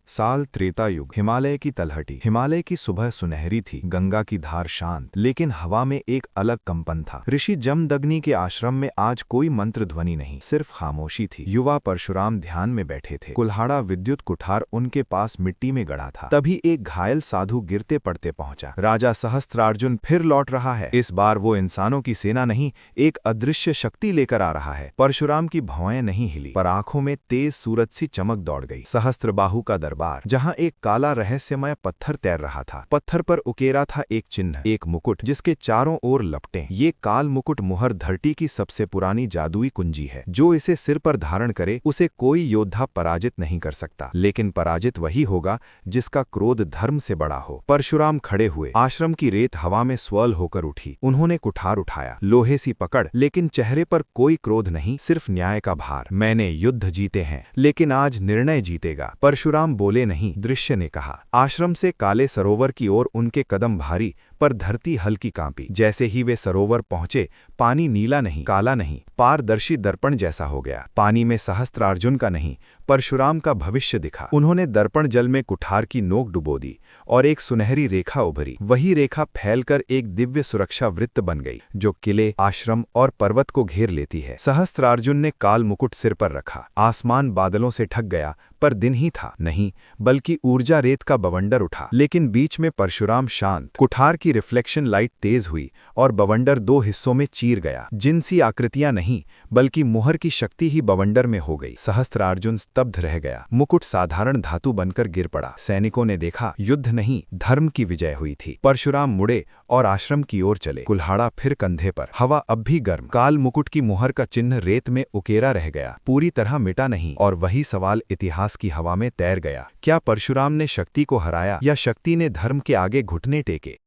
साल त्रेता युग। हिमालय की तलहटी। हिमालय की सुबह सुनहरी थी, गंगा की धार शांत, लेकिन हवा में एक अलग कंपन था। ऋषि जमदग्नि के आश्रम में आज कोई मंत्र ध्वनि नहीं, सिर्फ खामोशी थी। युवा परशुराम ध्यान में बैठे थे। कुल्हाड़ा विद्युत कुठार उनके पास मिट्टी में गड़ा था। तभी एक घायल साधु गिरते पड़ते पहुंचा। राजा सहस्त्रार्जुन फिर लौट रहा है। इस बार वो इंसानों की सेना नहीं, एक अदृश्य शक्ति लेकर आ रहा है। परशुराम की भौएं नहीं हिली, पर आंखों में तेज सूरज सी चमक दौड़ गई। सहस्त्रबाहु का दरबार, जहां एक काला रहस्यमय पत्थर तैर रहा था। पत्थर पर उकेरा था एक चिन्ह, एक मुकुट जिसके चारों ओर लपटें। ये काल मुकुट मुहर धरती की सबसे पुरानी जादुई कुंजी है। जो इसे सिर पर धारण करे उसे कोई योद्धा पराजित नहीं कर सकता, लेकिन पराजित वही होगा जिसका क्रोध धर्म से बड़ा हो। परशुराम खड़े हुए। आश्रम की रेत हवा में स्वल होकर उठी। उन्होंने कुठार उठाया, लोहे सी पकड़, लेकिन चेहरे पर कोई क्रोध नहीं, सिर्फ न्याय का भार। मैंने युद्ध जीते हैं, लेकिन आज निर्णय जीतेगा। परशुराम बोले नहीं, दृश्य ने कहा। आश्रम से काले सरोवर की ओर उनके कदम भारी, पर धरती हल्की कांपी। जैसे ही वे सरोवर पहुंचे, पानी नीला नहीं, काला नहीं, पारदर्शी दर्पण जैसा हो गया। पानी में सहस्त्रार्जुन का नहीं, परशुराम का भविष्य दिखा। उन्होंने दर्पण जल में कुठार की नोक डुबो दी और एक सुनहरी रेखा उभरी। वही रेखा फैलकर एक दिव्य सुरक्षा वृत्त बन गई, जो किले, आश्रम और पर्वत को घेर लेती है। सहस्त्रार्जुन ने काल मुकुट सिर पर रखा। आसमान बादलों से ढक गया, पर दिन ही था नहीं, बल्कि ऊर्जा रेत का बवंडर उठा। लेकिन बीच में परशुराम शांत। कुठार की रिफ्लेक्शन लाइट तेज हुई और बवंडर दो हिस्सों में चीर गया। जिनसी आकृतियां नहीं, बल्कि मुहर की शक्ति ही बवंडर में हो गई। सहस्त्रार्जुन स्तब्ध रह गया। मुकुट साधारण धातु बनकर गिर पड़ा। सैनिकों ने देखा, युद्ध नहीं, धर्म की विजय हुई थी। परशुराम मुड़े और आश्रम की ओर चले। कुल्हाड़ा फिर कंधे पर। हवा अब भी गर्म। काल मुकुट की मुहर का चिन्ह रेत में उकेरा रह गया, पूरी तरह मिटा नहीं। और वही सवाल इतिहास की हवा में तैर गया, क्या परशुराम ने शक्ति को हराया या शक्ति ने धर्म के आगे घुटने टेके?